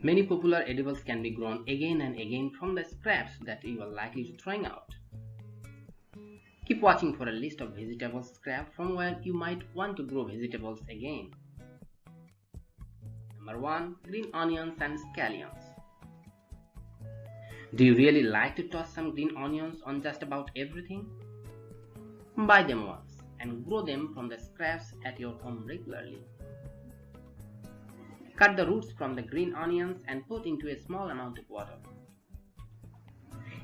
Many popular edibles can be grown again and again from the scraps that you are likely to throwing out. Keep watching for a list of vegetable scraps from where you might want to grow vegetables again. Number 1. Green onions and scallions. Do you really like to toss some green onions on just about everything? Buy them once and grow them from the scraps at your home regularly. Cut the roots from the green onions and put into a small amount of water.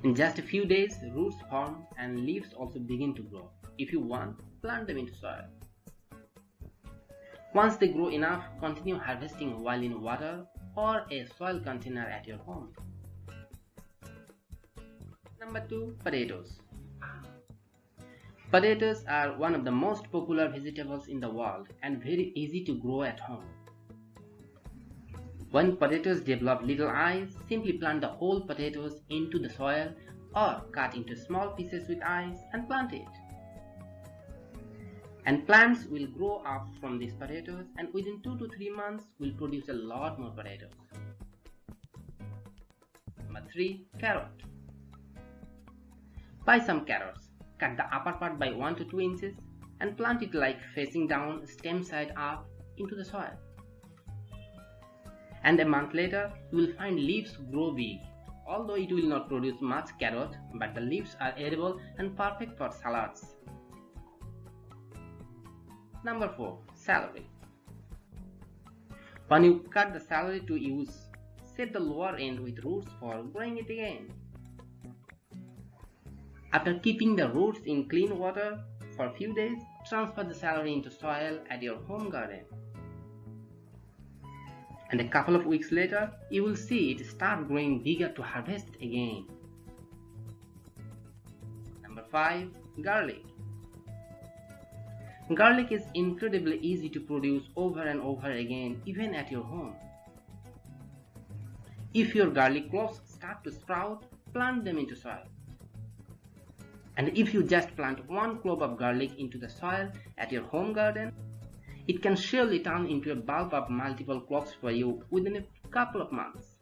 In just a few days, roots form and leaves also begin to grow. If you want, plant them into soil. Once they grow enough, continue harvesting while in water or a soil container at your home. Number 2. Potatoes. Potatoes are one of the most popular vegetables in the world and very easy to grow at home. When potatoes develop little eyes, simply plant the whole potatoes into the soil or cut into small pieces with eyes and plant it. And plants will grow up from these potatoes and within 2 to 3 months will produce a lot more potatoes. Number 3. Carrot. Buy some carrots, cut the upper part by 1 to 2 inches and plant it like facing down, stem side up into the soil. And a month later, you will find leaves grow big. Although it will not produce much carrot, but the leaves are edible and perfect for salads. Number 4. Celery. When you cut the celery to use, set the lower end with roots for growing it again. After keeping the roots in clean water for a few days, transfer the celery into soil at your home garden. And a couple of weeks later, you will see it start growing bigger to harvest again. Number 5. Garlic. Garlic is incredibly easy to produce over and over again, even at your home. If your garlic cloves start to sprout, plant them into soil. And if you just plant one clove of garlic into the soil at your home garden, it can surely turn into a bulb of multiple cloves for you within a couple of months.